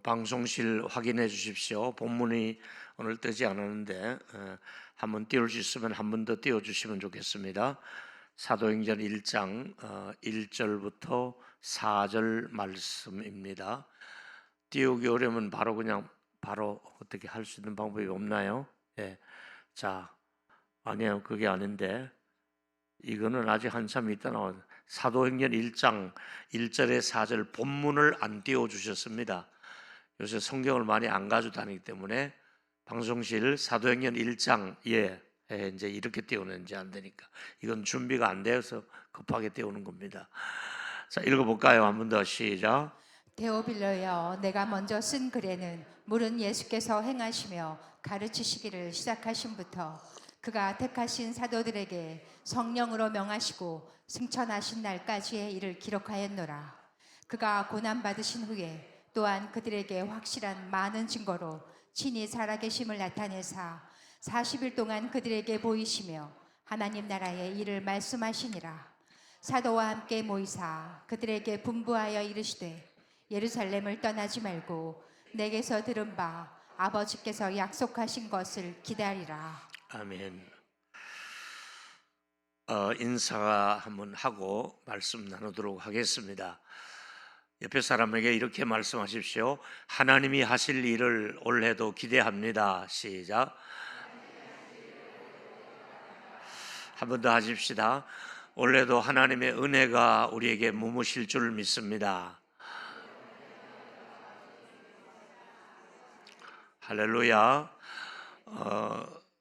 방송실 확인해 주십시오. 본문이 오늘 뜨지 않았는데 한번 띄울 수 있으면 한 번 더 띄워주시면 좋겠습니다. 사도행전 1장 1절부터 4절 말씀입니다. 띄우기 어려우면 바로 어떻게 할 수 있는 방법이 없나요? 예. 자, 아니요, 그게 아닌데 이거는 아직 한참 있다 나와. 사도행전 1장 1절에 4절 본문을 안 띄워주셨습니다. 요새 성경을 많이 안 가지고 다니기 때문에 방송실 사도행전 1장 이제 이렇게 띄우는지 안 되니까 이건 준비가 안 되어서 급하게 띄우는 겁니다. 자, 읽어볼까요? 한 번 더 시작. 데오빌로여, 내가 먼저 쓴 글에는 물은 예수께서 행하시며 가르치시기를 시작하신부터 그가 택하신 사도들에게 성령으로 명하시고 승천하신 날까지의 일을 기록하였노라. 그가 고난받으신 후에 또한 그들에게 확실한 많은 증거로 친히 살아계심을 나타내사 40일 동안 그들에게 보이시며 하나님 나라의 일을 말씀하시니라. 사도와 함께 모이사 그들에게 분부하여 이르시되 예루살렘을 떠나지 말고 내게서 들은 바 아버지께서 약속하신 것을 기다리라. 아멘. 인사 한번 하고 말씀 나누도록 하겠습니다. 옆에 사람에게 이렇게 말씀하십시오. 하나님이 하실 일을 올해도 기대합니다. 시작. 한 번 더 하십시다. 올해도 하나님의 은혜가 우리에게 머무실 줄 믿습니다. 할렐루야.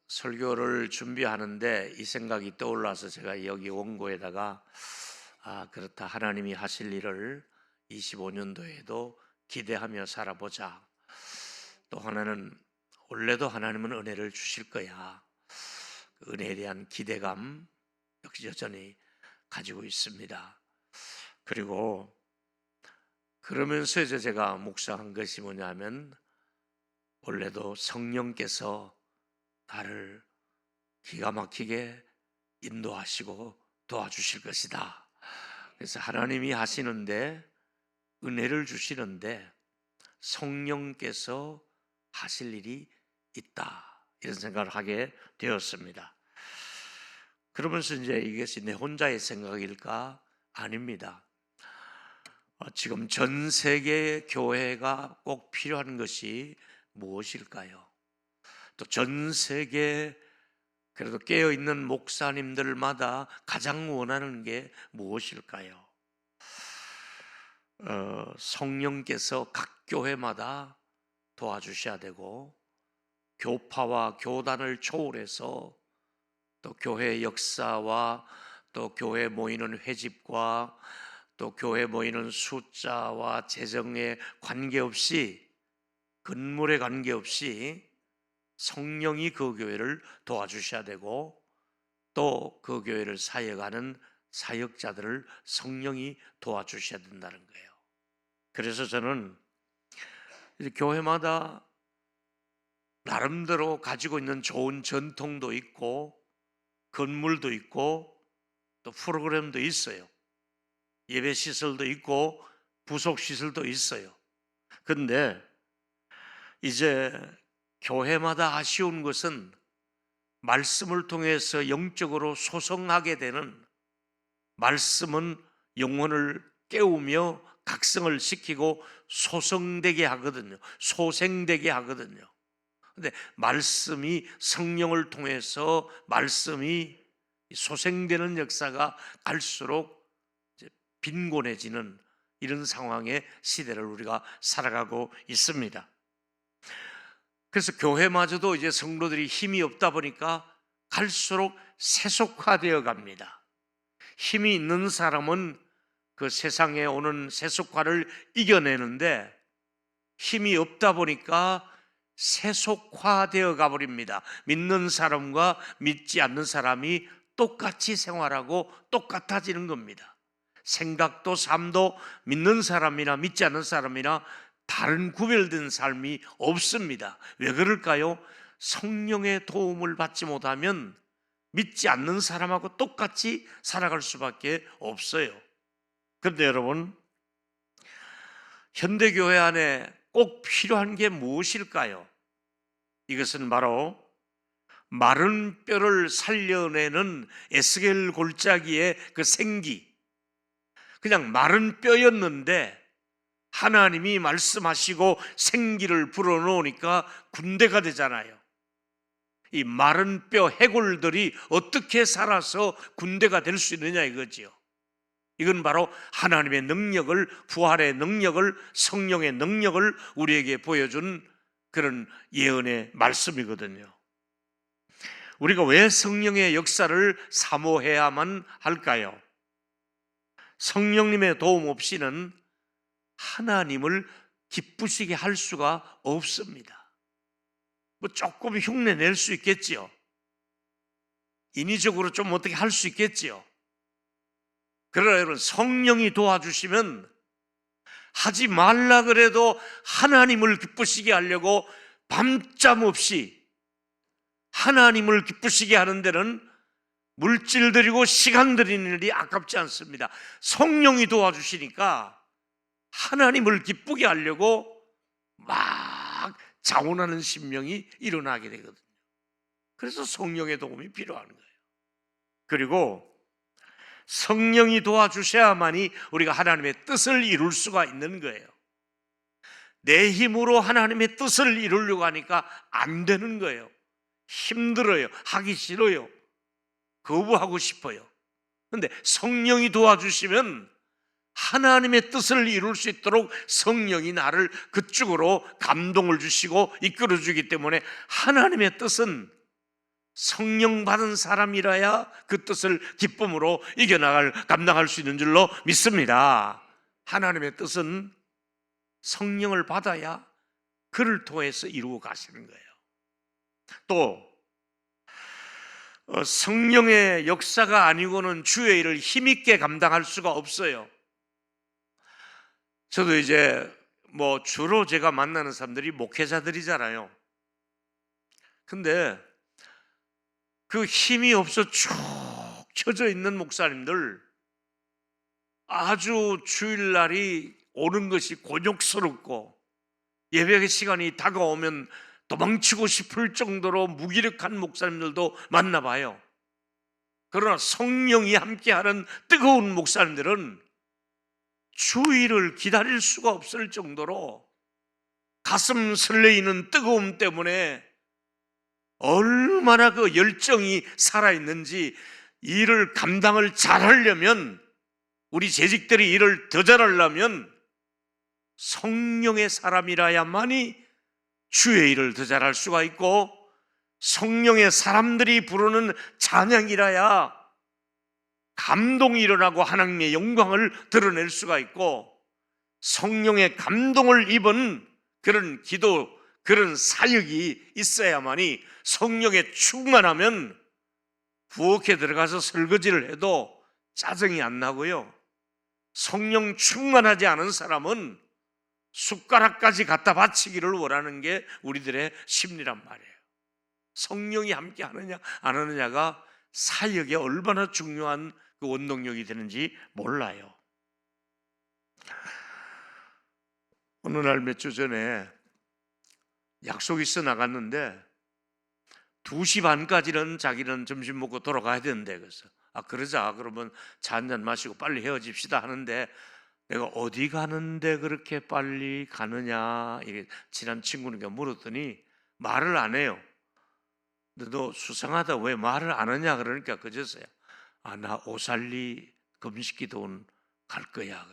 설교를 준비하는데 이 생각이 떠올라서 제가 여기 원고에다가 그렇다, 하나님이 하실 일을 25년도에도 기대하며 살아보자. 또 하나는 원래도 하나님은 은혜를 주실 거야. 그 은혜에 대한 기대감 역시 여전히 가지고 있습니다. 그리고 그러면서 이제 제가 묵상한 것이 뭐냐면 원래도 성령께서 나를 기가 막히게 인도하시고 도와주실 것이다. 그래서 하나님이 하시는데, 은혜를 주시는데 성령께서 하실 일이 있다, 이런 생각을 하게 되었습니다. 그러면서 이제 이것이 내 혼자의 생각일까? 아닙니다. 지금 전 세계 교회가 꼭 필요한 것이 무엇일까요? 또 전 세계 그래도 깨어있는 목사님들마다 가장 원하는 게 무엇일까요? 성령께서 각 교회마다 도와주셔야 되고, 교파와 교단을 초월해서 또 교회 역사와 또 교회 모이는 회집과 또 교회 모이는 숫자와 재정에 관계없이, 건물에 관계없이 성령이 그 교회를 도와주셔야 되고, 또 그 교회를 사역하는 사역자들을 성령이 도와주셔야 된다는 거예요. 그래서 저는 이제 교회마다 나름대로 가지고 있는 좋은 전통도 있고 건물도 있고 또 프로그램도 있어요. 예배 시설도 있고 부속 시설도 있어요. 그런데 이제 교회마다 아쉬운 것은 말씀을 통해서 영적으로 소성하게 되는, 말씀은 영혼을 깨우며 각성을 시키고 소성되게 하거든요. 소생되게 하거든요. 근데 말씀이, 성령을 통해서 말씀이 소생되는 역사가 갈수록 이제 빈곤해지는 이런 상황의 시대를 우리가 살아가고 있습니다. 그래서 교회마저도 이제 성도들이 힘이 없다 보니까 갈수록 세속화되어 갑니다. 힘이 있는 사람은 그 세상에 오는 세속화를 이겨내는데, 힘이 없다 보니까 세속화되어 가버립니다. 믿는 사람과 믿지 않는 사람이 똑같이 생활하고 똑같아지는 겁니다. 생각도 삶도 믿는 사람이나 믿지 않는 사람이나 다른 구별된 삶이 없습니다. 왜 그럴까요? 성령의 도움을 받지 못하면 믿지 않는 사람하고 똑같이 살아갈 수밖에 없어요. 그런데 여러분, 현대교회 안에 꼭 필요한 게 무엇일까요? 이것은 바로 마른 뼈를 살려내는 에스겔 골짜기의 그 생기, 그냥 마른 뼈였는데 하나님이 말씀하시고 생기를 불어넣으니까 군대가 되잖아요. 이 마른 뼈 해골들이 어떻게 살아서 군대가 될 수 있느냐 이거지요. 이건 바로 하나님의 능력을, 부활의 능력을, 성령의 능력을 우리에게 보여준 그런 예언의 말씀이거든요. 우리가 왜 성령의 역사를 사모해야만 할까요? 성령님의 도움 없이는 하나님을 기쁘시게 할 수가 없습니다. 뭐 조금 흉내 낼 수 있겠지요. 인위적으로 좀 어떻게 할 수 있겠지요. 그러나 여러분, 성령이 도와주시면 하지 말라 그래도 하나님을 기쁘시게 하려고 밤잠 없이 하나님을 기쁘시게 하는 데는 물질 들이고 시간 들이는 일이 아깝지 않습니다. 성령이 도와주시니까 하나님을 기쁘게 하려고 막 자원하는 심령이 일어나게 되거든요. 그래서 성령의 도움이 필요한 거예요. 그리고 성령이 도와주셔야만이 우리가 하나님의 뜻을 이룰 수가 있는 거예요. 내 힘으로 하나님의 뜻을 이루려고 하니까 안 되는 거예요. 힘들어요. 하기 싫어요. 거부하고 싶어요. 그런데 성령이 도와주시면 하나님의 뜻을 이룰 수 있도록 성령이 나를 그쪽으로 감동을 주시고 이끌어주기 때문에 하나님의 뜻은 성령 받은 사람이라야 그 뜻을 기쁨으로 이겨나갈, 감당할 수 있는 줄로 믿습니다. 하나님의 뜻은 성령을 받아야 그를 통해서 이루어 가시는 거예요. 또 성령의 역사가 아니고는 주의 일을 힘있게 감당할 수가 없어요. 저도 이제 주로 제가 만나는 사람들이 목회자들이잖아요. 근데 그 힘이 없어 쭉 처져 있는 목사님들, 아주 주일날이 오는 것이 곤욕스럽고 예배 시간이 다가오면 도망치고 싶을 정도로 무기력한 목사님들도 만나봐요. 그러나 성령이 함께하는 뜨거운 목사님들은 주일을 기다릴 수가 없을 정도로 가슴 설레이는 뜨거움 때문에 얼마나 그 열정이 살아있는지, 일을 감당을 잘하려면, 우리 재직들이 일을 더 잘하려면 성령의 사람이라야만이 주의 일을 더 잘할 수가 있고, 성령의 사람들이 부르는 찬양이라야 감동이 일어나고 하나님의 영광을 드러낼 수가 있고, 성령의 감동을 입은 그런 기도, 그런 사역이 있어야만이, 성령에 충만하면 부엌에 들어가서 설거지를 해도 짜증이 안 나고요, 성령 충만하지 않은 사람은 숟가락까지 갖다 바치기를 원하는 게 우리들의 심리란 말이에요. 성령이 함께 하느냐 안 하느냐가 사역에 얼마나 중요한 그 원동력이 되는지 몰라요. 어느 날 몇 주 전에 약속이 있어 나갔는데 2시 반까지는 자기는 점심 먹고 돌아가야 되는데, 그래서 그러자, 그러면 차 한잔 마시고 빨리 헤어집시다 하는데, 내가 어디 가는데 그렇게 빨리 가느냐 이게 친한 친구니까 물었더니 말을 안 해요. 근데 너 수상하다, 왜 말을 안 하냐 그러니까 그제서야 나 오살리 금식기도원 갈 거야.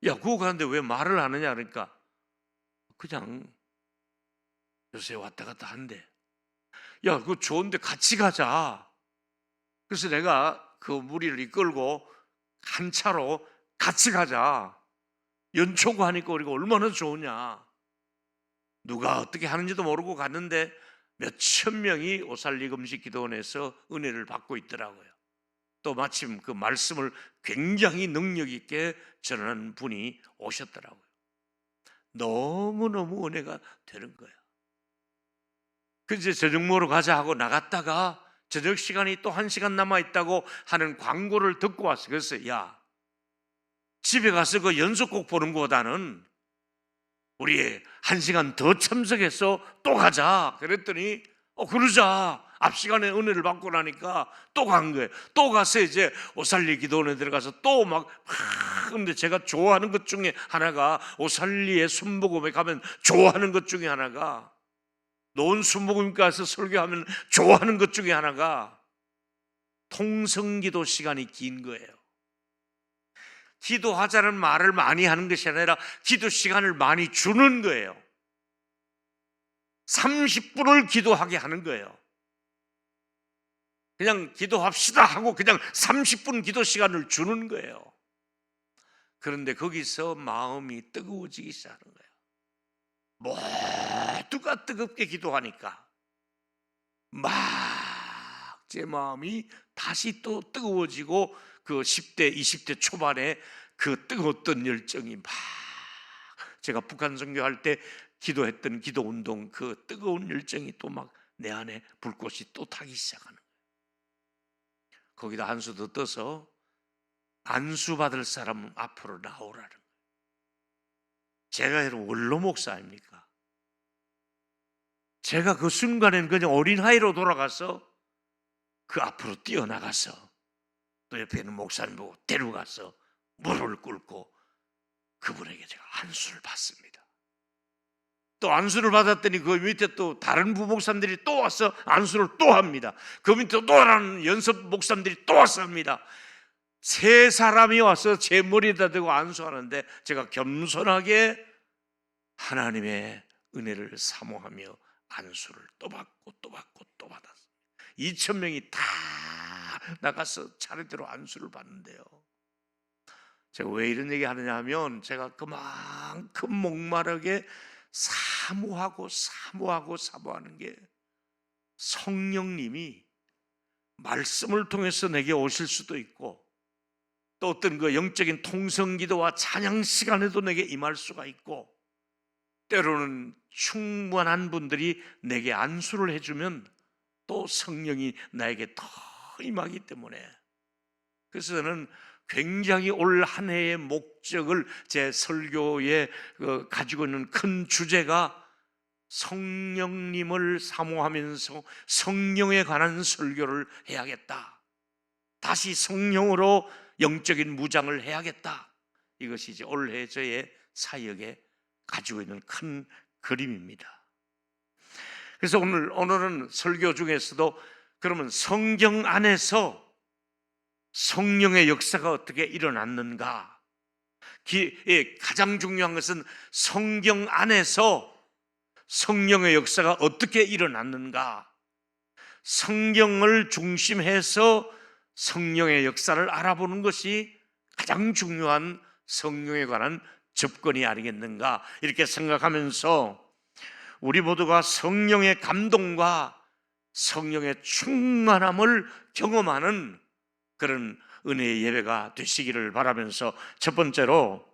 야, 그거 가는데 왜 말을 안 하냐 그러니까 그냥 요새 왔다 갔다 한대. 야, 그거 좋은데 같이 가자. 그래서 내가 그 무리를 이끌고 한 차로 같이 가자. 연초고 하니까 우리가 얼마나 좋으냐. 누가 어떻게 하는지도 모르고 갔는데 몇천 명이 오살리 금식기도원에서 은혜를 받고 있더라고요. 또 마침 그 말씀을 굉장히 능력 있게 전하는 분이 오셨더라고요. 너무너무 은혜가 되는 거야. 그래서 저녁 먹으러 가자 하고 나갔다가 저녁 시간이 또 1시간 남아있다고 하는 광고를 듣고 왔어요. 그래서 야, 집에 가서 그 연속곡 보는 것보다는 우리 1시간 더 참석해서 또 가자. 그랬더니 그러자. 앞 시간에 은혜를 받고 나니까 또 간 거예요. 또 가서 이제 오살리 기도원에 들어가서 또 막 근데 제가 좋아하는 것 중에 하나가, 오살리의 순복음에 가면 좋아하는 것 중에 하나가, 노은 순복음 가서 설교하면 좋아하는 것 중에 하나가 통성기도 시간이 긴 거예요. 기도하자는 말을 많이 하는 것이 아니라 기도 시간을 많이 주는 거예요. 30분을 기도하게 하는 거예요. 그냥 기도합시다 하고 그냥 30분 기도 시간을 주는 거예요. 그런데 거기서 마음이 뜨거워지기 시작하는 거예요. 모두가 뜨겁게 기도하니까 막 제 마음이 다시 또 뜨거워지고, 그 10대, 20대 초반에 그 뜨거웠던 열정이 막, 제가 북한 선교할 때 기도했던 기도 운동, 그 뜨거운 열정이 또 막 내 안에 불꽃이 또 타기 시작하는 거예요. 거기다 한 수 더 떠서 안수 받을 사람은 앞으로 나오라는 거예요. 제가 여러분 원로 목사 아닙니까? 제가 그 순간에는 그냥 어린아이로 돌아가서 그 앞으로 뛰어나가서 또 옆에 있는 목사님 보고 데려가서 무릎을 꿇고 그분에게 제가 안수를 받습니다. 또 안수를 받았더니 그 밑에 또 다른 부목사님들이 또 와서 안수를 또 합니다. 그 밑에 또 다른 연습 목사님들이 또 와서 합니다. 3사람이 와서 제 머리에다 대고 안수하는데 제가 겸손하게 하나님의 은혜를 사모하며 안수를 또 받고 또 받고 또 받았어요. 2,000명이 다 나가서 차례대로 안수를 받는데요. 제가 왜 이런 얘기 하느냐 하면, 제가 그만큼 목마르게 사모하는 게, 성령님이 말씀을 통해서 내게 오실 수도 있고, 또 어떤 그 영적인 통성기도와 찬양 시간에도 내게 임할 수가 있고, 때로는 충만한 분들이 내게 안수를 해주면 또 성령이 나에게 더 임하기 때문에, 그래서 저는 굉장히 올 한 해의 목적을, 제 설교에 가지고 있는 큰 주제가 성령님을 사모하면서 성령에 관한 설교를 해야겠다, 다시 성령으로 영적인 무장을 해야겠다, 이것이 이제 올해 저의 사역에 가지고 있는 큰 그림입니다. 그래서 오늘은 설교 중에서도 그러면 성경 안에서 성령의 역사가 어떻게 일어났는가, 가장 중요한 것은 성경 안에서 성령의 역사가 어떻게 일어났는가, 성경을 중심해서 성령의 역사를 알아보는 것이 가장 중요한 성령에 관한 접근이 아니겠는가, 이렇게 생각하면서 우리 모두가 성령의 감동과 성령의 충만함을 경험하는 그런 은혜의 예배가 되시기를 바라면서, 첫 번째로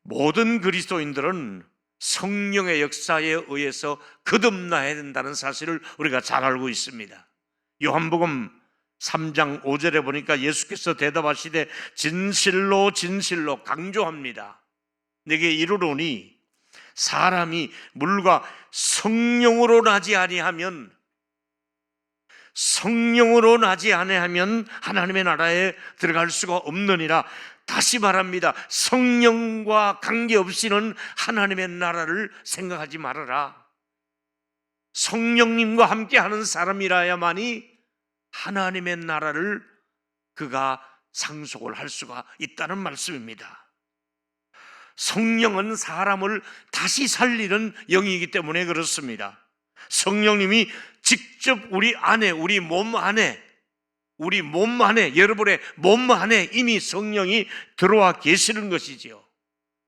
모든 그리스도인들은 성령의 역사에 의해서 거듭나야 된다는 사실을 우리가 잘 알고 있습니다. 요한복음 3장 5절에 보니까 예수께서 대답하시되 진실로 진실로 강조합니다. 내게 이르노니 사람이 물과 성령으로 나지 아니하면 하나님의 나라에 들어갈 수가 없느니라. 다시 말합니다. 성령과 관계없이는 하나님의 나라를 생각하지 말아라. 성령님과 함께하는 사람이라야만이 하나님의 나라를 그가 상속을 할 수가 있다는 말씀입니다. 성령은 사람을 다시 살리는 영이기 때문에 그렇습니다. 성령님이 직접 우리 안에, 우리 몸 안에, 여러분의 몸 안에 이미 성령이 들어와 계시는 것이지요.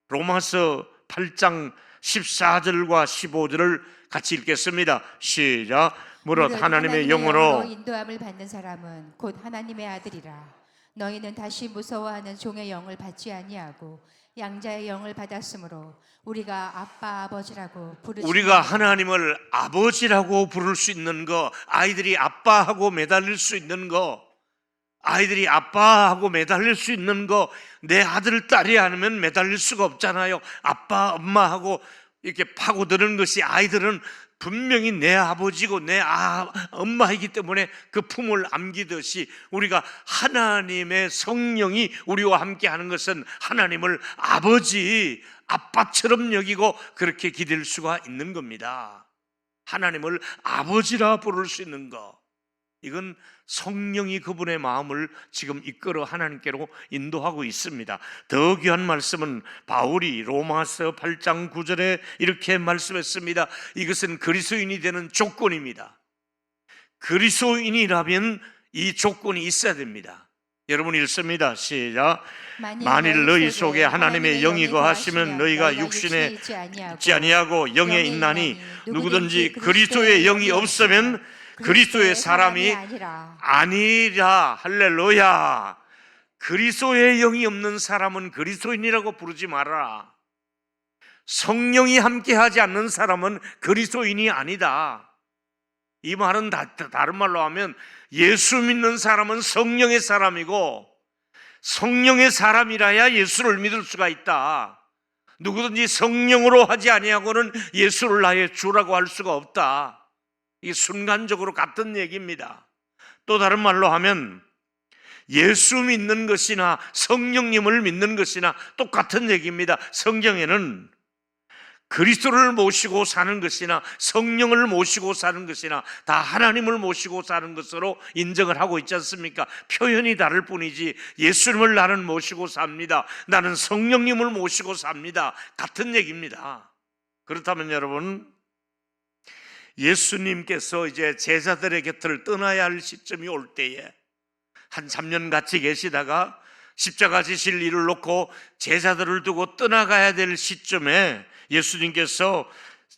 로마서 8장 14절과 15절을 같이 읽겠습니다. 시작. 무릇 하나님의 영으로 인도함을 받는 사람은 곧 하나님의 아들이라. 너희는 다시 무서워하는 종의 영을 받지 아니하고 양자의 영을 받았으므로 우리가 아빠 아버지라고 부르시. 우리가 하나님을 아버지라고 부를 수 있는 거, 아이들이 아빠하고 매달릴 수 있는 거, 아이들이 아빠하고 매달릴 수 있는 거 내 아들, 딸이 아니면 매달릴 수가 없잖아요. 아빠, 엄마하고 이렇게 파고드는 것이 아이들은 분명히 내 아버지고 내 엄마이기 때문에 그 품을 안기듯이 우리가 하나님의 성령이 우리와 함께 하는 것은 하나님을 아버지, 아빠처럼 여기고 그렇게 기댈 수가 있는 겁니다. 하나님을 아버지라 부를 수 있는 것, 이건 성령이 그분의 마음을 지금 이끌어 하나님께로 인도하고 있습니다. 더 귀한 말씀은 바울이 로마서 8장 9절에 이렇게 말씀했습니다. 이것은 그리스도인이 되는 조건입니다. 그리스도인이라면 이 조건이 있어야 됩니다. 여러분 읽습니다. 시작. 만일 너희 속에 하나님의 영이 거하시면 너희가 육신에 있지 아니하고 영에 있나니 누구든지 그리스도의 영이 없으면 그리스도의 사람이 아니라. 할렐루야. 그리스도의 영이 없는 사람은 그리스도인이라고 부르지 말아라. 성령이 함께하지 않는 사람은 그리스도인이 아니다. 이 말은 다른 말로 하면 예수 믿는 사람은 성령의 사람이고 성령의 사람이라야 예수를 믿을 수가 있다. 누구든지 성령으로 하지 아니하고는 예수를 나의 주라고 할 수가 없다. 이게 순간적으로 같은 얘기입니다. 또 다른 말로 하면 예수 믿는 것이나 성령님을 믿는 것이나 똑같은 얘기입니다. 성경에는 그리스도를 모시고 사는 것이나 성령을 모시고 사는 것이나 다 하나님을 모시고 사는 것으로 인정을 하고 있지 않습니까? 표현이 다를 뿐이지 예수님을 나는 모시고 삽니다, 나는 성령님을 모시고 삽니다, 같은 얘기입니다. 그렇다면 여러분, 예수님께서 이제 제자들의 곁을 떠나야 할 시점이 올 때에 한 3년 같이 계시다가 십자가 지실 일을 놓고 제자들을 두고 떠나가야 될 시점에 예수님께서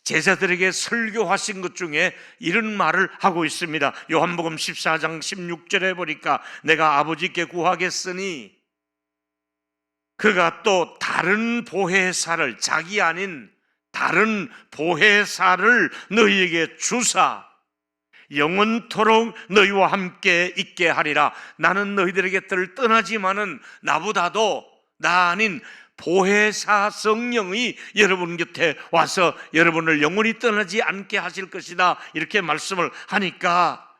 제자들에게 설교하신 것 중에 이런 말을 하고 있습니다. 요한복음 14장 16절에 보니까 내가 아버지께 구하겠으니 그가 또 다른 보혜사를, 자기 아닌 다른 보혜사를 너희에게 주사 영원토록 너희와 함께 있게 하리라. 나는 너희들의 곁을 떠나지만은 나보다도 나 아닌 보혜사 성령이 여러분 곁에 와서 여러분을 영원히 떠나지 않게 하실 것이다, 이렇게 말씀을 하니까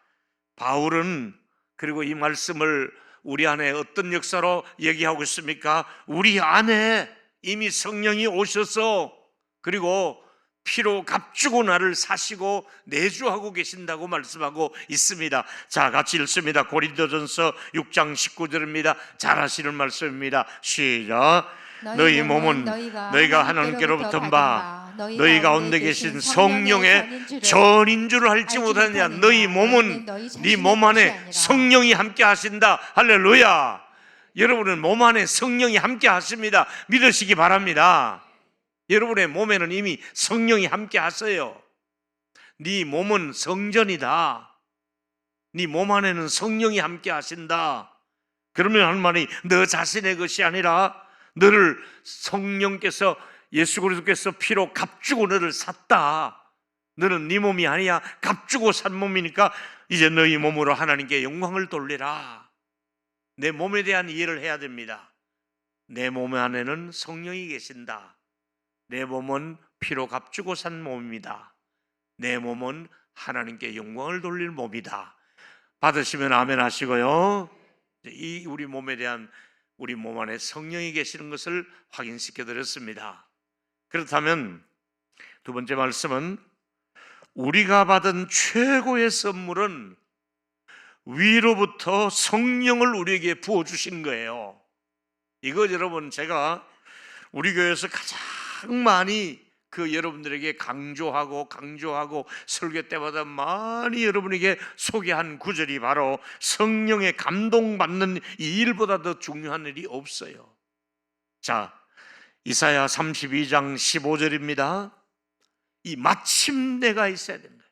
바울은, 그리고 이 말씀을 우리 안에 어떤 역사로 얘기하고 있습니까? 우리 안에 이미 성령이 오셔서 그리고 피로 값주고 나를 사시고 내주하고 계신다고 말씀하고 있습니다. 자, 같이 읽습니다. 고린도전서 6장 19절입니다. 잘 아시는 말씀입니다. 시작. 너희 몸은 너희가 하나님께로부터 바 너희 가운데 계신 성령의 전인 줄 알지 못하느냐. 너희 몸은 네 몸 안에 성령이 함께 하신다. 할렐루야. 여러분은 몸 안에 성령이 함께 하십니다. 믿으시기 바랍니다. 여러분의 몸에는 이미 성령이 함께 하세요. 네 몸은 성전이다. 네 몸 안에는 성령이 함께 하신다. 그러면 할 말이 너 자신의 것이 아니라 너를 성령께서, 예수 그리스도께서 피로 값주고 너를 샀다. 너는 네 몸이 아니야. 값주고 산 몸이니까 이제 너희 몸으로 하나님께 영광을 돌리라. 내 몸에 대한 이해를 해야 됩니다. 내 몸 안에는 성령이 계신다. 내 몸은 피로 값주고 산 몸입니다. 내 몸은 하나님께 영광을 돌릴 몸이다. 받으시면 아멘 하시고요. 이 우리 몸에 대한, 우리 몸 안에 성령이 계시는 것을 확인시켜 드렸습니다. 그렇다면 두 번째 말씀은 우리가 받은 최고의 선물은 위로부터 성령을 우리에게 부어주신 거예요. 이거 여러분, 제가 우리 교회에서 가장 많이 여러분들에게 강조하고 설교 때마다 많이 여러분에게 소개한 구절이 바로 성령의 감동받는 이 일보다 더 중요한 일이 없어요. 자, 이사야 32장 15절입니다. 이 마침내가 있어야 됩니다.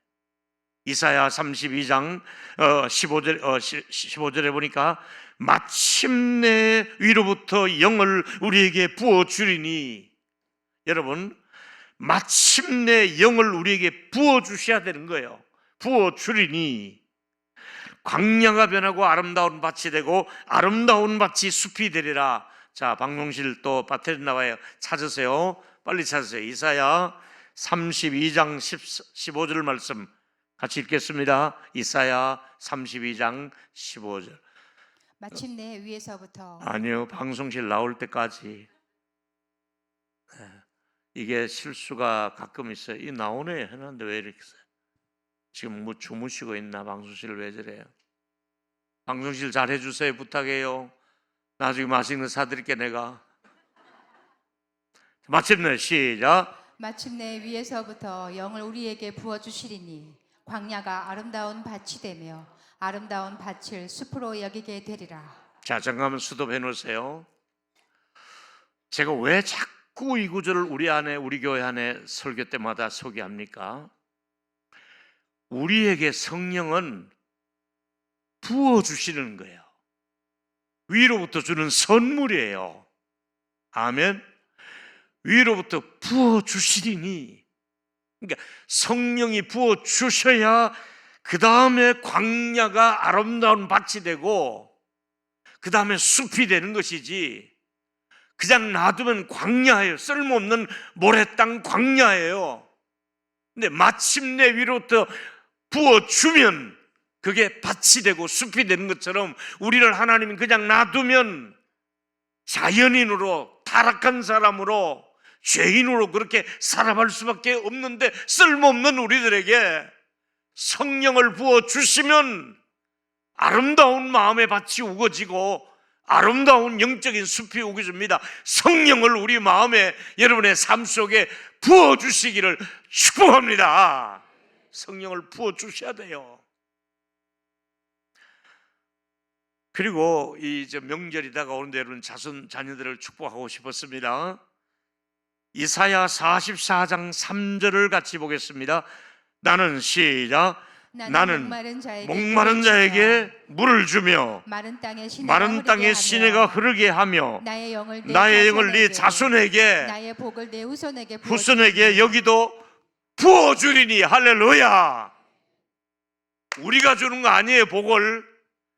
이사야 32장 15절에 보니까 마침내 위로부터 영을 우리에게 부어주리니, 여러분, 마침내 영을 우리에게 부어주셔야 되는 거예요. 부어주리니 광야가 변하고 아름다운 밭이 되고 아름다운 밭이 숲이 되리라. 자, 방송실 또 밭에 나와요. 찾으세요. 빨리 찾으세요. 이사야 32장 15절 말씀 같이 읽겠습니다. 이사야 32장 15절. 마침내 위에서부터 아니요, 방송실 나올 때까지. 이게 실수가 가끔 있어요. 이 나오네 해놨는데 왜 이렇게 써요? 지금 뭐 주무시고 있나? 방송실 왜 저래요? 방송실 잘 해주세요. 부탁해요. 나중에 맛있는 거 사드릴게 내가. 마침내 시작. 마침내 위에서부터 영을 우리에게 부어주시리니 광야가 아름다운 밭이 되며 아름다운 밭을 숲으로 여기게 되리라. 자, 잠깐만 스톱해 놓으세요. 제가 왜 자꾸 이 구절을 우리 교회 안에 설교 때마다 소개합니까? 우리에게 성령은 부어주시는 거예요. 위로부터 주는 선물이에요. 아멘. 위로부터 부어주시리니, 그러니까 성령이 부어주셔야 그 다음에 광야가 아름다운 밭이 되고 그 다음에 숲이 되는 것이지, 그냥 놔두면 광야예요. 쓸모없는 모래땅 광야예요. 근데 마침내 위로부터 부어주면 그게 밭이 되고 숲이 되는 것처럼 우리를 하나님이 그냥 놔두면 자연인으로, 타락한 사람으로, 죄인으로 그렇게 살아갈 수밖에 없는데, 쓸모없는 우리들에게 성령을 부어주시면 아름다운 마음의 밭이 우거지고 아름다운 영적인 숲이 우거집니다. 성령을 우리 마음에, 여러분의 삶 속에 부어주시기를 축복합니다. 성령을 부어주셔야 돼요. 그리고 이 명절이 다가오는데 여러분 자손 자녀들을 축복하고 싶었습니다. 이사야 44장 3절을 같이 보겠습니다. 나는 시작. 나는 목마른 자에게 물을 주며 마른 땅에 시내가 흐르게 하며 나의 영을 네 자손에게 나의 복을 내 후손에게 여기도 부어주리니. 할렐루야. 우리가 주는 거 아니에요. 복을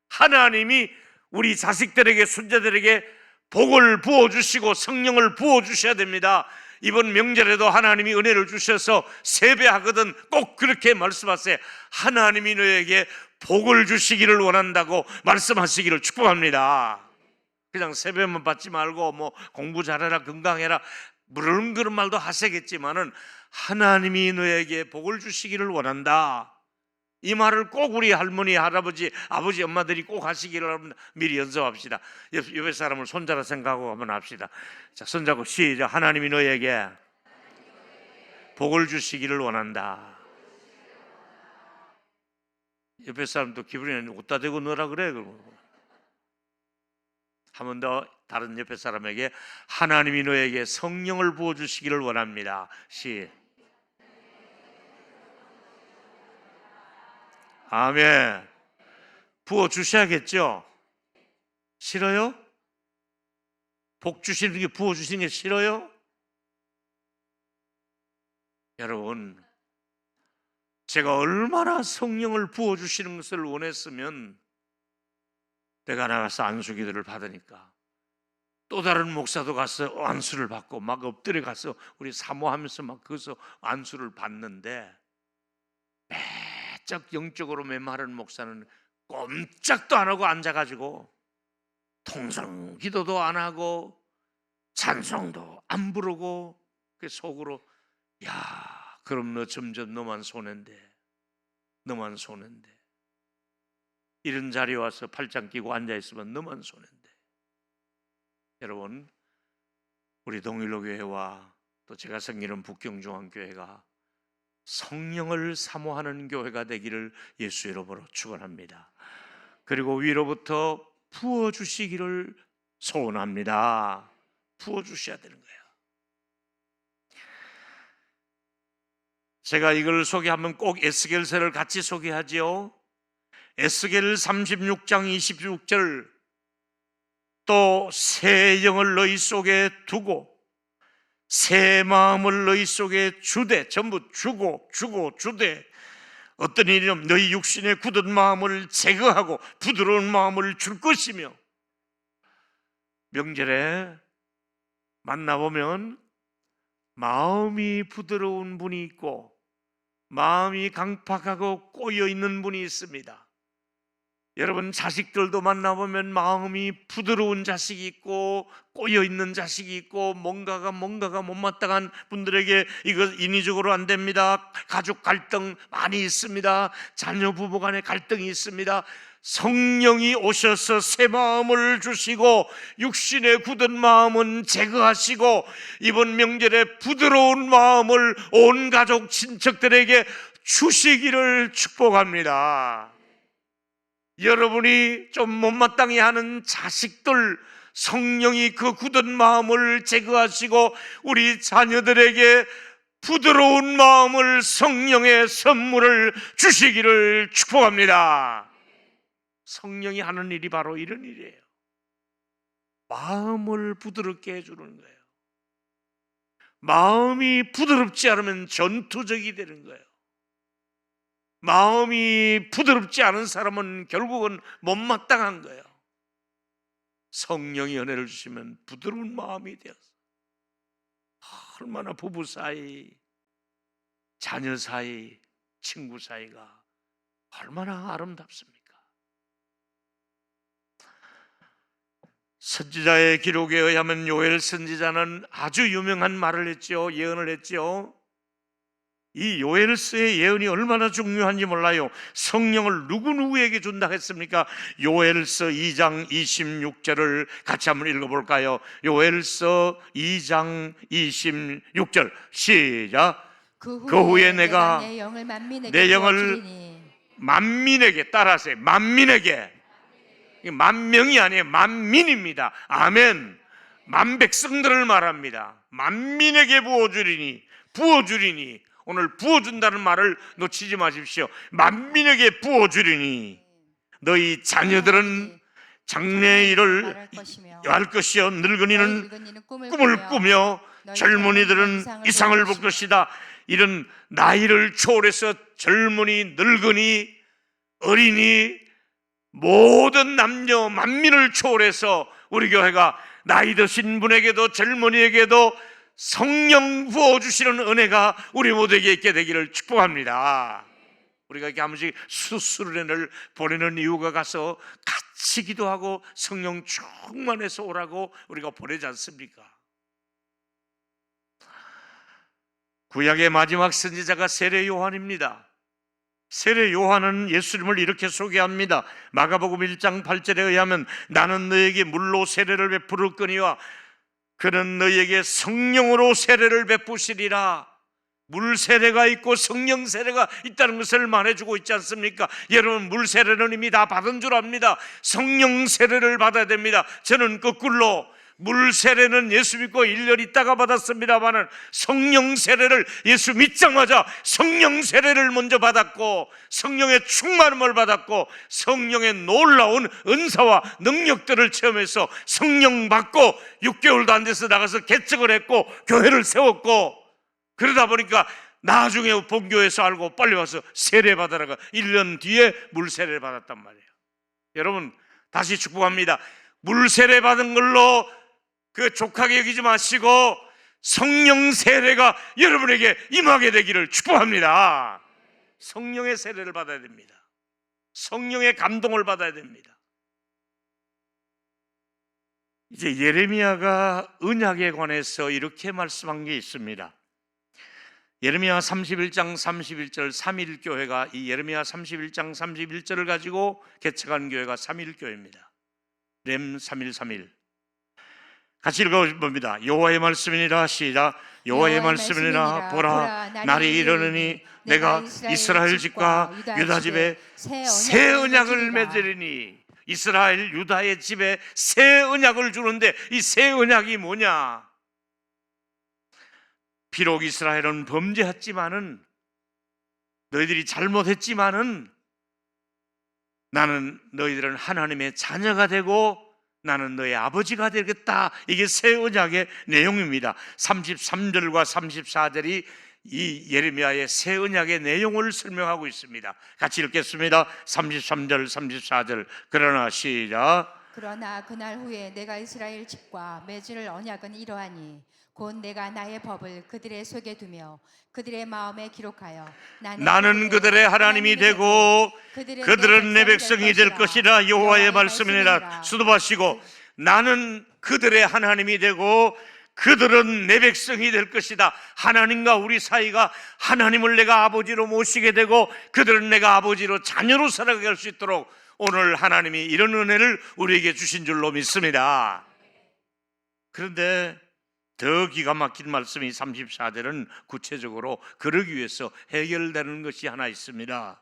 하나님이 우리 자식들에게, 손자들에게 복을 부어주시고 성령을 부어주셔야 됩니다. 이번 명절에도 하나님이 은혜를 주셔서 세배하거든 꼭 그렇게 말씀하세요. 하나님이 너에게 복을 주시기를 원한다고 말씀하시기를 축복합니다. 그냥 세배만 받지 말고 뭐 공부 잘해라, 건강해라, 물론 그런 말도 하시겠지만은 하나님이 너에게 복을 주시기를 원한다. 이 말을 꼭 우리 할머니, 할아버지, 아버지, 엄마들이 꼭 하시기를 미리 연습합시다. 옆에 사람을 손자라 생각하고 한번 합시다. 자, 손잡고 시작. 하나님이 너에게 복을 주시기를 원한다. 옆에 사람도 기분이 웃다 대고 넣으라 그래. 한 번 더 다른 옆에 사람에게 하나님이 너에게 성령을 부어주시기를 원합니다. 아멘. 부어주셔야겠죠? 싫어요? 복 주시는 게, 부어주시는 게 싫어요? 여러분, 제가 얼마나 성령을 부어주시는 것을 원했으면 내가 나가서 안수기도를 받으니까 또 다른 목사도 가서 안수를 받고 막 엎드려 가서 우리 사모하면서 막 거기서 안수를 받는데, 짝 영적으로 메마른 목사는 꼼짝도 안 하고 앉아가지고 통성 기도도 안 하고 찬송도 안 부르고 그 속으로, 야, 그럼 너 점점 너만 손해인데, 너만 손해인데, 이런 자리에 와서 팔짱 끼고 앉아있으면 너만 손해인데. 여러분, 우리 동일로 교회와 또 제가 섬기는 북경중앙교회가 성령을 사모하는 교회가 되기를 예수 이름으로 축원합니다. 그리고 위로부터 부어주시기를 소원합니다. 부어주셔야 되는 거예요. 제가 이걸 소개하면 꼭 에스겔서를 같이 소개하지요. 에스겔 36장 26절, 또 새 영을 너희 속에 두고 새 마음을 너희 속에 주되, 전부 주고 주되 어떤 일이면 너희 육신의 굳은 마음을 제거하고 부드러운 마음을 줄 것이며, 명절에 만나보면 마음이 부드러운 분이 있고 마음이 강팍하고 꼬여있는 분이 있습니다. 여러분, 자식들도 만나보면 마음이 부드러운 자식이 있고 꼬여있는 자식이 있고 뭔가가 못마땅한 분들에게 이거 인위적으로 안 됩니다. 가족 갈등 많이 있습니다. 자녀 부부 간의 갈등이 있습니다. 성령이 오셔서 새 마음을 주시고 육신의 굳은 마음은 제거하시고 이번 명절에 부드러운 마음을 온 가족 친척들에게 주시기를 축복합니다. 여러분이 좀 못마땅해 하는 자식들, 성령이 그 굳은 마음을 제거하시고 우리 자녀들에게 부드러운 마음을, 성령의 선물을 주시기를 축복합니다. 성령이 하는 일이 바로 이런 일이에요. 마음을 부드럽게 해주는 거예요. 마음이 부드럽지 않으면 전투적이 되는 거예요. 마음이 부드럽지 않은 사람은 결국은 못마땅한 거예요. 성령이 은혜를 주시면 부드러운 마음이 되어서 얼마나 부부 사이, 자녀 사이, 친구 사이가 얼마나 아름답습니까? 선지자의 기록에 의하면 요엘 선지자는 아주 유명한 말을 했죠. 예언을 했죠. 이 요엘서의 예언이 얼마나 중요한지 몰라요. 성령을 누구에게 준다 했습니까? 요엘서 2장 26절을 같이 한번 읽어볼까요? 요엘서 2장 26절 시작. 그 후에 내가 내 영을 만민에게, 따라하세요. 만민에게. 만명이 아니에요. 만민입니다. 아멘. 만백성들을 말합니다. 만민에게 부어주리니 오늘 부어준다는 말을 놓치지 마십시오. 만민에게 부어주리니 너희 자녀들은 장래의 일을 할 것이요 늙은이는 꿈을 꾸며 젊은이들은 이상을 볼 것이다. 이런 나이를 초월해서 젊은이, 늙은이, 어린이, 모든 남녀 만민을 초월해서 우리 교회가 나이 드신 분에게도 젊은이에게도 성령 부어주시는 은혜가 우리 모두에게 있게 되기를 축복합니다. 우리가 이렇게 한 번씩 수수련회를 보내는 이유가 가서 같이 기도하고 성령 충만해서 오라고 우리가 보내지 않습니까? 구약의 마지막 선지자가 세례 요한입니다. 세례 요한은 예수님을 이렇게 소개합니다. 마가복음 1장 8절에 의하면 나는 너에게 물로 세례를 베푸르거니와 그는 너희에게 성령으로 세례를 베푸시리라. 물 세례가 있고 성령 세례가 있다는 것을 말해주고 있지 않습니까? 여러분, 물 세례는 이미 다 받은 줄 압니다. 성령 세례를 받아야 됩니다. 저는 거꾸로 물 세례는 예수 믿고 1년 있다가 받았습니다만은 성령 세례를 예수 믿자마자 성령 세례를 먼저 받았고 성령의 충만함을 받았고 성령의 놀라운 은사와 능력들을 체험해서 성령 받고 6개월도 안 돼서 나가서 개척을 했고 교회를 세웠고 그러다 보니까 나중에 본교에서 알고 빨리 와서 세례 받아라가 1년 뒤에 물 세례를 받았단 말이에요. 여러분, 다시 축복합니다. 물 세례 받은 걸로 그 족하게 여기지 마시고 성령 세례가 여러분에게 임하게 되기를 축복합니다. 성령의 세례를 받아야 됩니다. 성령의 감동을 받아야 됩니다. 이제 예레미야가 언약에 관해서 이렇게 말씀한 게 있습니다. 예레미야 31장 31절 3.1교회가 이 예레미야 31장 31절을 가지고 개척한 교회가 3.1교회입니다. 렘 3.1 같이 읽어봅니다. 여호와의 말씀이니라. 시작. 여호와의 말씀이니라. 보라, 날이 이르느니 내가 이스라엘 집과 유다 집에 새 언약을 맺으리니. 이스라엘 유다의 집에 새 언약을 주는데 이 새 언약이 뭐냐? 비록 이스라엘은 범죄했지만은, 너희들이 잘못했지만은 나는 너희들은 하나님의 자녀가 되고 나는 너의 아버지가 되겠다. 이게 새 언약의 내용입니다. 33절과 34절이 이 예레미야의 새 언약의 내용을 설명하고 있습니다. 같이 읽겠습니다. 33절 34절. 그러나 시작. 그러나 그날 후에 내가 이스라엘 집과 맺을 언약은 이러하니 곧 내가 나의 법을 그들의 속에 두며 그들의 마음에 기록하여 나는 그들의 하나님이 되고 그들은 내 백성이 될 것이라. 여호와의 말씀이니라. 수도하시고, 나는 그들의 하나님이 되고 그들은 내 백성이 될 것이다. 하나님과 우리 사이가, 하나님을 내가 아버지로 모시게 되고 그들은 내가 아버지로 자녀로 살아가게 할 수 있도록 오늘 하나님이 이런 은혜를 우리에게 주신 줄로 믿습니다. 그런데 더 기가 막힌 말씀이 34절은 구체적으로 그러기 위해서 해결되는 것이 하나 있습니다.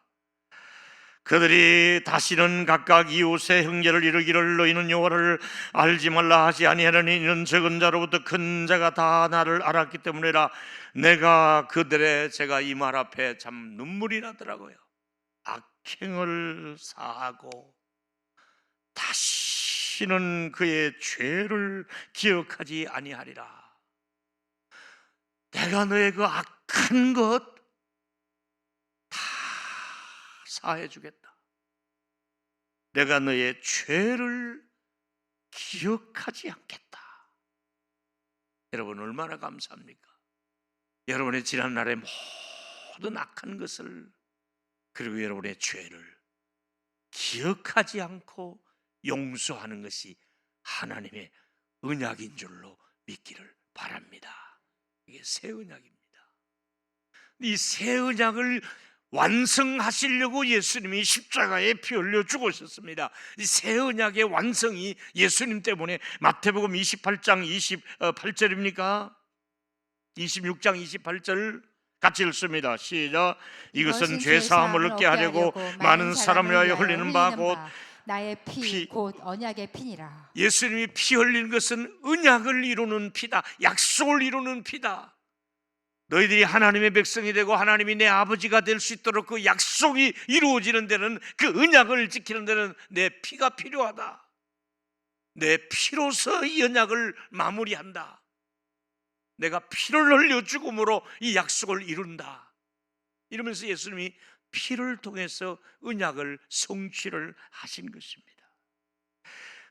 그들이 다시는 각각 이웃의 형제를 이르기를 너희는 여호와를 알지 말라 하지 아니하려니 이는 적은 자로부터 큰 자가 다 나를 알았기 때문이라. 내가 그들의, 제가 이 말 앞에 참 눈물이 나더라고요. 악행을 사하고 다시는 그의 죄를 기억하지 아니하리라. 내가 너의 그 악한 것 다 사해 주겠다. 내가 너의 죄를 기억하지 않겠다. 여러분 얼마나 감사합니까? 여러분의 지난날의 모든 악한 것을, 그리고 여러분의 죄를 기억하지 않고 용서하는 것이 하나님의 언약인 줄로 믿기를 바랍니다. 이게 새 언약입니다. 이 새 언약을 완성하시려고 예수님이 십자가에 피 흘려 죽으셨습니다. 이 새 언약의 완성이 예수님 때문에, 마태복음 28장 28절입니까? 26장 28절 같이 읽습니다. 시작. 이것은 죄 사함을 얻게 하려고 많은 사람을 위하여 흘리는 바 곧 나의 피 곧 언약의 피니라. 예수님이 피 흘린 것은 언약을 이루는 피다. 약속을 이루는 피다. 너희들이 하나님의 백성이 되고 하나님이 내 아버지가 될 수 있도록 그 약속이 이루어지는 데는, 그 언약을 지키는 데는 내 피가 필요하다. 내 피로서 이 언약을 마무리한다. 내가 피를 흘려 죽음으로 이 약속을 이룬다. 이러면서 예수님이 피를 통해서 언약을 성취를 하신 것입니다.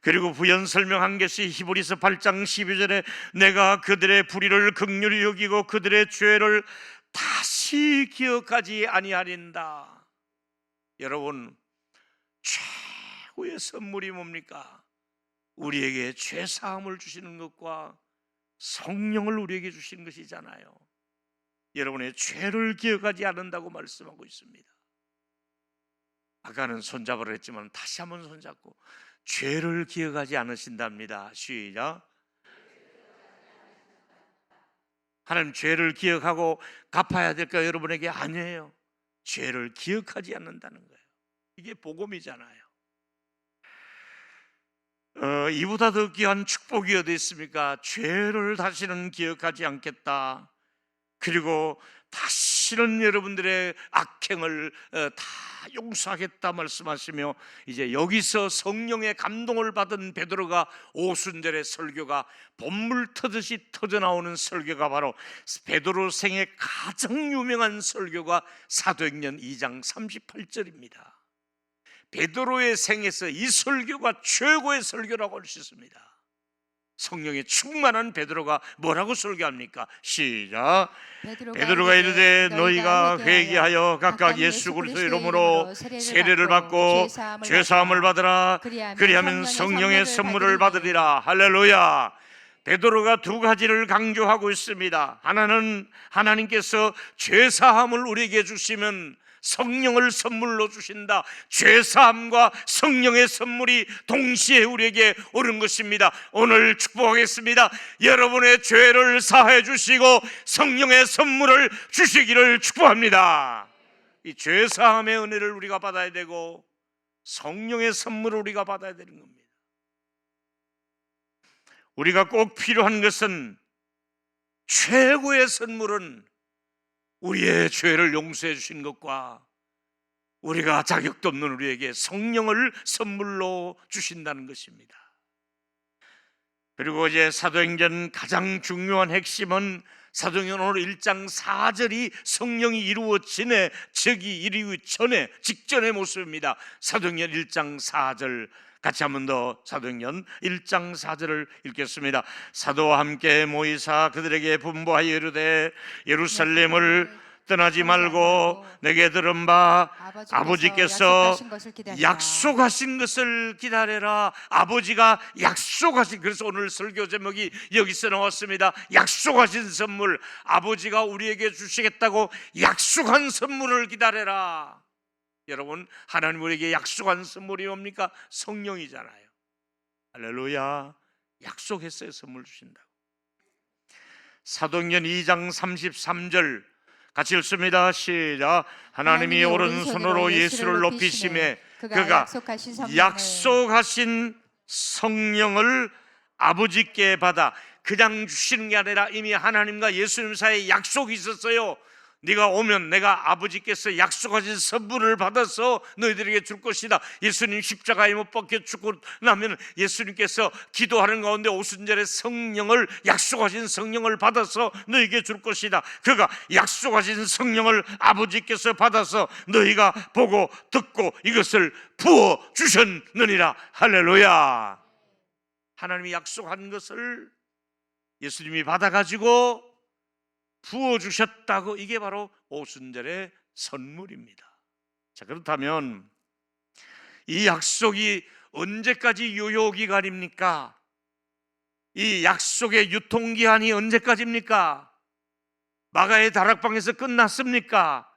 그리고 부연 설명한 것이 히브리서 8장 12절에 내가 그들의 불의를 긍휼히 여기고 그들의 죄를 다시 기억하지 아니하린다. 여러분, 최고의 선물이 뭡니까? 우리에게 죄 사함을 주시는 것과 성령을 우리에게 주시는 것이잖아요. 여러분의 죄를 기억하지 않는다고 말씀하고 있습니다. 아까는 손잡으라 했지만 다시 한번 손잡고, 죄를 기억하지 않으신답니다. 시작. 하나님 죄를 기억하고 갚아야 될까요? 여러분에게 아니에요. 죄를 기억하지 않는다는 거예요. 이게 복음이잖아요. 이보다 더 귀한 축복이 어디 있습니까? 죄를 다시는 기억하지 않겠다. 그리고 다시는 여러분들의 악행을 다 용서하겠다 말씀하시며, 이제 여기서 성령의 감동을 받은 베드로가 오순절의 설교가 본물 터듯이 터져나오는 설교가 바로 베드로 생애 가장 유명한 설교가 사도행전 2장 38절입니다. 베드로의 생에서 이 설교가 최고의 설교라고 할 수 있습니다. 성령에 충만한 베드로가 뭐라고 설교합니까? 시작. 베드로가 이르되 너희가 회개하여 각각 예수 그리스도의 이름으로 세례를 받고 죄사함을 받으라. 그리하면 성령의 선물을 받으리라. 할렐루야. 베드로가 두 가지를 강조하고 있습니다. 하나는 하나님께서 죄사함을 우리에게 주시면 성령을 선물로 주신다. 죄사함과 성령의 선물이 동시에 우리에게 오는 것입니다. 오늘 축복하겠습니다. 여러분의 죄를 사해 주시고 성령의 선물을 주시기를 축복합니다. 이 죄사함의 은혜를 우리가 받아야 되고 성령의 선물을 우리가 받아야 되는 겁니다. 우리가 꼭 필요한 것은, 최고의 선물은 우리의 죄를 용서해 주신 것과 우리가 자격도 없는 우리에게 성령을 선물로 주신다는 것입니다. 그리고 이제 사도행전 가장 중요한 핵심은 사도행전 오늘 1장 4절이 성령이 이루어지네 저기 이루기 전에 직전의 모습입니다. 사도행전 1장 4절 같이 한 번 더 사도행전 1장 4절을 읽겠습니다. 사도와 함께 모이사 그들에게 분부하여 이르되 예루살렘을 떠나지 말고 내게 들은 바 아버지께서 약속하신 것을 기다려라. 아버지가 약속하신, 그래서 오늘 설교 제목이 여기서 나왔습니다. 약속하신 선물, 아버지가 우리에게 주시겠다고 약속한 선물을 기다려라. 여러분, 하나님 우리에게 약속한 선물이 뭡니까? 성령이잖아요. 할렐루야. 약속했어요. 선물 주신다고. 사도행전 2장 33절 같이 읽습니다. 시작. 하나님이 오른손으로 예수를 높이심에 그가 약속하신 성령을 아버지께 받아, 그냥 주시는 게 아니라 이미 하나님과 예수님 사이에 약속이 있었어요. 네가 오면 내가 아버지께서 약속하신 선물을 받아서 너희들에게 줄 것이다. 예수님 십자가에 못 박혀 죽고 나면 예수님께서 기도하는 가운데 오순절에 성령을, 약속하신 성령을 받아서 너희에게 줄 것이다. 그가 약속하신 성령을 아버지께서 받아서 너희가 보고 듣고 이것을 부어 주셨느니라. 할렐루야. 하나님이 약속한 것을 예수님이 받아가지고 부어주셨다고, 이게 바로 오순절의 선물입니다. 자, 그렇다면 이 약속이 언제까지 유효기간입니까? 이 약속의 유통기한이 언제까지입니까? 마가의 다락방에서 끝났습니까?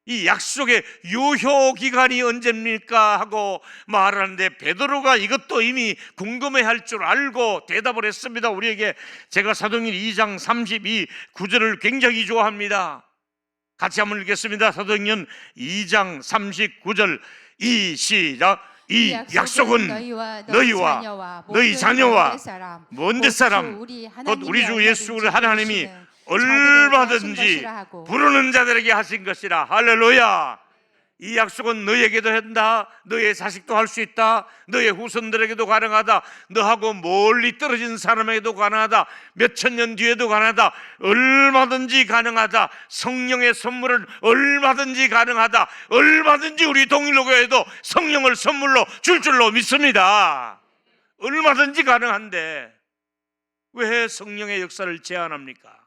이 약속의 유효기간이 언제입니까? 하고 말하는데 베드로가 이것도 이미 궁금해할 줄 알고 대답을 했습니다. 우리에게. 제가 사도행전 2장 32 9절을 굉장히 좋아합니다. 같이 한번 읽겠습니다. 사도행전 2장 39절 이 시작. 이 약속은 너희와 너희 자녀와 먼 데사람 곧 우리 주 예수 하나님이 얼마든지 부르는 자들에게 하신 것이라. 할렐루야. 이 약속은 너에게도 한다. 너의 자식도 할 수 있다. 너의 후손들에게도 가능하다. 너하고 멀리 떨어진 사람에게도 가능하다. 몇천 년 뒤에도 가능하다. 얼마든지 가능하다. 성령의 선물은 얼마든지 가능하다. 얼마든지 우리 동일로교회도 성령을 선물로 줄 줄로 믿습니다. 얼마든지 가능한데 왜 성령의 역사를 제한합니까?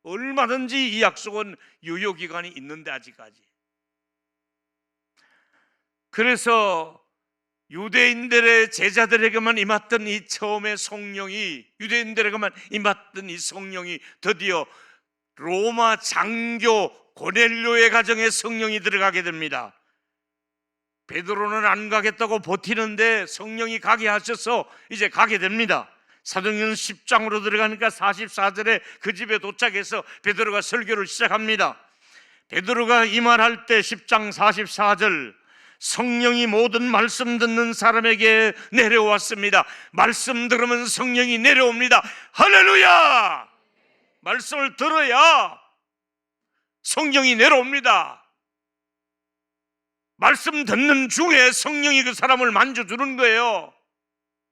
얼마든지 이 약속은 유효기간이 있는데 아직까지. 그래서 유대인들의 제자들에게만 임했던 이 처음의 성령이, 유대인들에게만 임했던 이 성령이 드디어 로마 장교 고넬료의 가정에 성령이 들어가게 됩니다. 베드로는 안 가겠다고 버티는데 성령이 가게 하셔서 이제 가게 됩니다. 사도행전 10장으로 들어가니까 44절에 그 집에 도착해서 베드로가 설교를 시작합니다. 베드로가 이 말할 때 10장 44절 성령이 모든 말씀 듣는 사람에게 내려왔습니다. 말씀 들으면 성령이 내려옵니다. 할렐루야. 말씀을 들어야 성령이 내려옵니다. 말씀 듣는 중에 성령이 그 사람을 만져주는 거예요.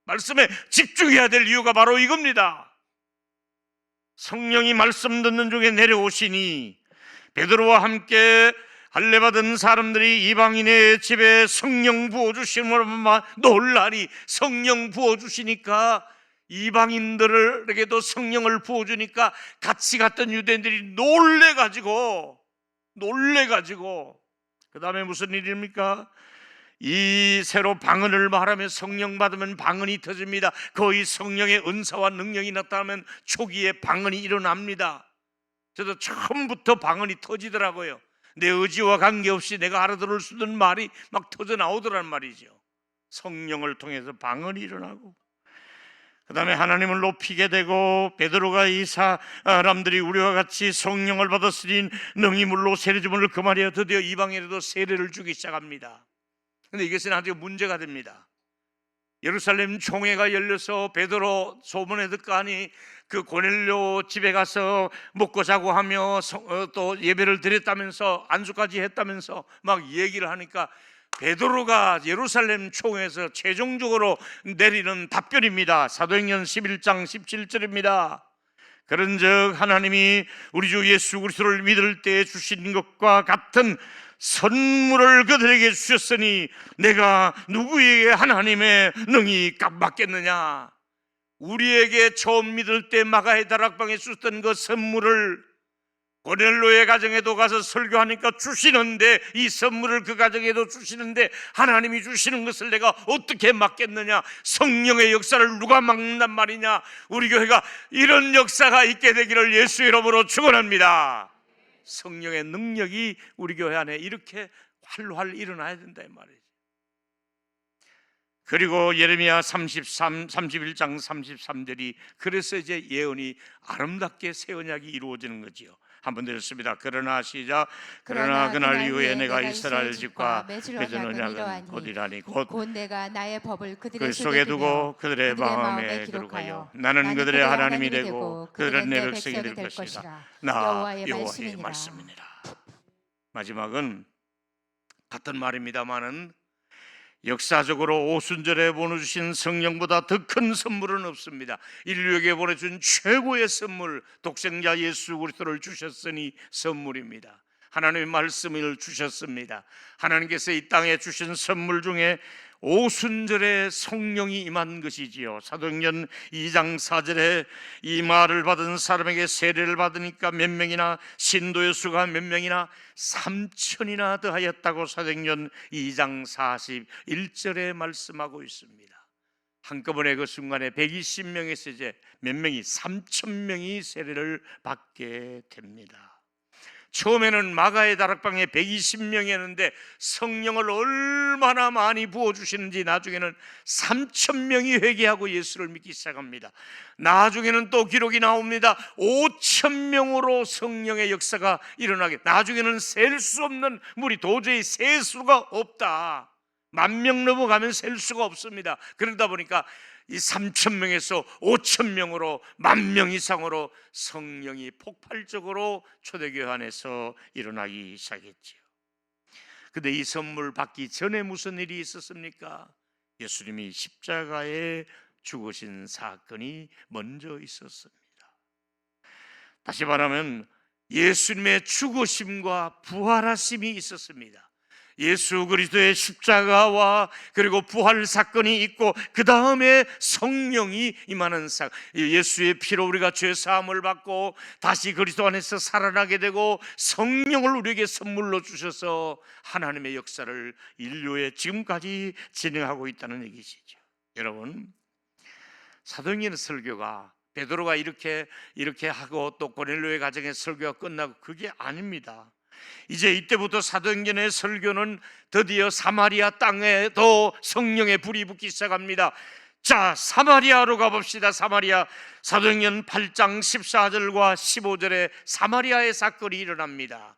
말씀에 집중해야 될 이유가 바로 이겁니다. 성령이 말씀 듣는 중에 내려오시니 베드로와 함께 할례받은 사람들이 이방인의 집에 성령 부어주심으로 놀라니, 성령 부어주시니까 이방인들에게도 성령을 부어주니까 같이 갔던 유대인들이 놀래가지고 그 다음에 무슨 일입니까? 이 새로 방언을 말하면 성령 받으면 방언이 터집니다. 거의 성령의 은사와 능력이 나타나면 초기에 방언이 일어납니다. 저도 처음부터 방언이 터지더라고요. 내 의지와 관계없이 내가 알아들을 수 있는 말이 막 터져 나오더란 말이죠. 성령을 통해서 방언이 일어나고, 그 다음에 하나님을 높이게 되고, 베드로가 이 사람들이 우리와 같이 성령을 받았으니 능히 물로 세례 주문을 그 말이야 드디어 이방인에도 세례를 주기 시작합니다. 그런데 이것은 아주 문제가 됩니다. 예루살렘 총회가 열려서 베드로 소문에 듣가니 그 고넬료 집에 가서 먹고 자고 하며 또 예배를 드렸다면서 안수까지 했다면서 막 얘기를 하니까 베드로가 예루살렘 총회에서 최종적으로 내리는 답변입니다. 사도행전 11장 17절입니다. 그런즉 하나님이 우리 주 예수 그리스도를 믿을 때 주신 것과 같은 선물을 그들에게 주셨으니 내가 누구에게 하나님의 능히 깜빡겠느냐. 우리에게 처음 믿을 때 마가의 다락방에 주셨던 그 선물을 고넬로의 가정에도 가서 설교하니까 주시는데, 이 선물을 그 가정에도 주시는데 하나님이 주시는 것을 내가 어떻게 막겠느냐. 성령의 역사를 누가 막는단 말이냐. 우리 교회가 이런 역사가 있게 되기를 예수 이름으로 축원합니다. 성령의 능력이 우리 교회 안에 이렇게 활활 일어나야 된다 이 말이죠. 그리고 예레미야 31장 33절이 그래서 이제 예언이 아름답게 새 언약이 이루어지는 거지요. 한번 드렸습니다. 그러나 시작. 그러나 그날 이후에 내가 이스라엘 집과 맺은 언약은 곧이라니 곧 내가 나의 법을 그 그들의 속에 두고 그들의 마음에 기록하여 나는 그들의 하나님이 되고 그들은 내 백성이 될 것이다. 나 여호와의 말씀이니라. 마지막은 같은 말입니다마는 역사적으로 오순절에 보내주신 성령보다 더 큰 선물은 없습니다. 인류에게 보내준 최고의 선물, 독생자 예수 그리스도를 주셨으니 선물입니다. 하나님의 말씀을 주셨습니다. 하나님께서 이 땅에 주신 선물 중에 오순절에 성령이 임한 것이지요. 사도행전 2장 4절에 이 말을 받은 사람에게 세례를 받으니까 몇 명이나, 신도의 수가 몇 명이나 3천이나 더하였다고 사도행전 2장 41절에 말씀하고 있습니다. 한꺼번에 그 순간에 120명에서 이제 몇 명이 3,000명이 세례를 받게 됩니다. 처음에는 마가의 다락방에 120명이었는데 성령을 얼마나 많이 부어주시는지 나중에는 3,000명이 회개하고 예수를 믿기 시작합니다. 나중에는 또 기록이 나옵니다. 5,000명으로 성령의 역사가 일어나게, 나중에는 셀 수 없는 물이 도저히 셀 수가 없다. 10,000명 넘어가면 셀 수가 없습니다. 그러다 보니까 이 3,000명에서 5,000명으로 10,000명 이상으로 성령이 폭발적으로 초대교회 안에서 일어나기 시작했지요. 근데 이 선물 받기 전에 무슨 일이 있었습니까? 예수님이 십자가에 죽으신 사건이 먼저 있었습니다. 다시 말하면 예수님의 죽으심과 부활하심이 있었습니다. 예수 그리스도의 십자가와 그리고 부활 사건이 있고 그 다음에 성령이 임하는 사건, 예수의 피로 우리가 죄 사함을 받고 다시 그리스도 안에서 살아나게 되고 성령을 우리에게 선물로 주셔서 하나님의 역사를 인류에 지금까지 진행하고 있다는 얘기시죠. 여러분, 사도행전 설교가 베드로가 이렇게 하고 또 고넬로의 가정의 설교가 끝나고 그게 아닙니다. 이제 이때부터 사도행전의 설교는 드디어 사마리아 땅에도 성령의 불이 붙기 시작합니다. 자, 사마리아로 가봅시다. 사마리아. 사도행전 8장 14절과 15절에 사마리아의 사건이 일어납니다.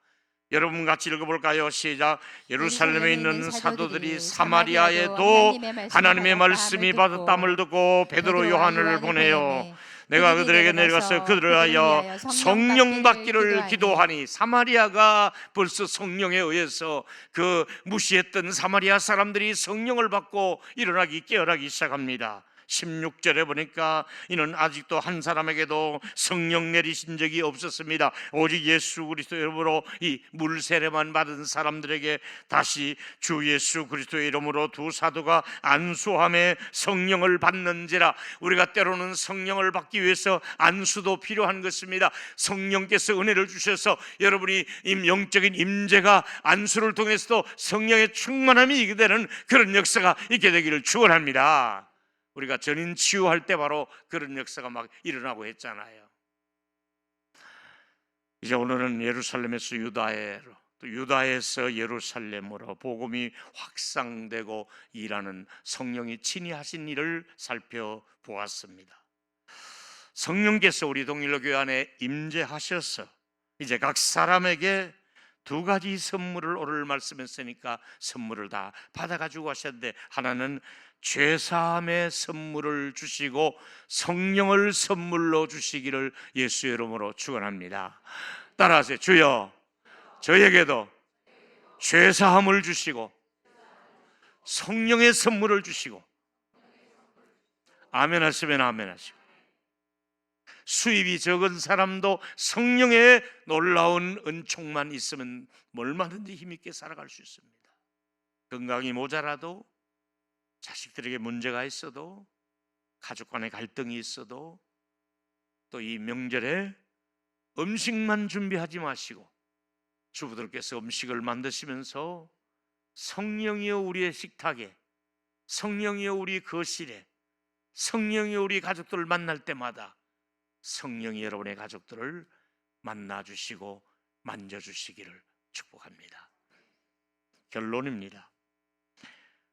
여러분 같이 읽어볼까요? 시작. 예루살렘에 있는 사도들이 사마리아에도 하나님의 말씀이 받았담을 듣고 베드로 요한을 보내요. 내가 그들에게 내려가서 그들을 위하여 성령 받기를 기도하니, 사마리아가 벌써 성령에 의해서 그 무시했던 사마리아 사람들이 성령을 받고 일어나기 깨어나기 시작합니다. 16절에 보니까 이는 아직도 한 사람에게도 성령 내리신 적이 없었습니다. 오직 예수 그리스도 이름으로 이 물세례만 받은 사람들에게 다시 주 예수 그리스도의 이름으로 두 사도가 안수함에 성령을 받는지라. 우리가 때로는 성령을 받기 위해서 안수도 필요한 것입니다. 성령께서 은혜를 주셔서 여러분이 영적인 임재가 안수를 통해서도 성령의 충만함이 있게 되는 그런 역사가 있게 되기를 축원합니다. 우리가 전인 치유할 때 바로 그런 역사가 막 일어나고 했잖아요. 이제 오늘은 예루살렘에서 유다해로, 또 유다에서 예루살렘으로 복음이 확산되고 일하는 성령이 친히 하신 일을 살펴보았습니다. 성령께서 우리 동일교회 안에 임재하셔서 이제 각 사람에게 두 가지 선물을 오늘 말씀했으니까 선물을 다 받아가지고 하셨는데, 하나는 죄사함의 선물을 주시고 성령을 선물로 주시기를 예수의 이름으로 축원합니다. 따라하세요. 주여, 저에게도 죄사함을 주시고 성령의 선물을 주시고. 아멘 하시면 아멘 하시고. 수입이 적은 사람도 성령의 놀라운 은총만 있으면 얼마든지 힘있게 살아갈 수 있습니다. 건강이 모자라도, 자식들에게 문제가 있어도, 가족 간의 갈등이 있어도, 또 이 명절에 음식만 준비하지 마시고 주부들께서 음식을 만드시면서 성령이여 우리의 식탁에, 성령이여 우리 거실에, 성령이여 우리 가족들을 만날 때마다 성령이 여러분의 가족들을 만나주시고 만져주시기를 축복합니다. 결론입니다.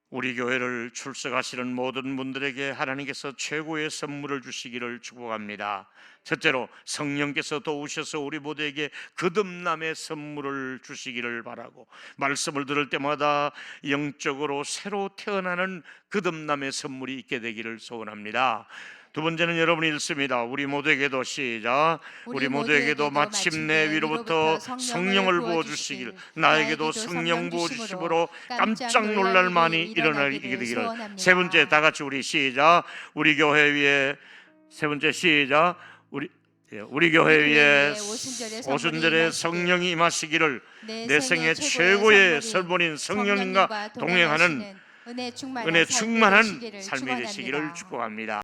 우리 교회를 출석하시는 모든 분들에게 하나님께서 최고의 선물을 주시기를 축복합니다. 첫째로 성령께서 도우셔서 우리 모두에게 거듭남의 선물을 주시기를 바라고, 말씀을 들을 때마다 영적으로 새로 태어나는 거듭남의 선물이 있게 되기를 소원합니다. 두 번째는 여러분이 읽습니다. 우리 모두에게도 시작. 우리 모두에게도 마침내 위로부터 성령을 부어주시길, 나에게도 성령 부어주심으로 깜짝 놀랄 만이 일어나게 되기를. 세 번째, 다 같이 우리 시작. 우리 교회 위에, 세 번째 시작. 우리 교회 위에 오순절에 성령이 임하시기를, 내 생애 최고의 설본인 성령님과 동행하는 은혜 충만한 삶이 되시기를 축복합니다.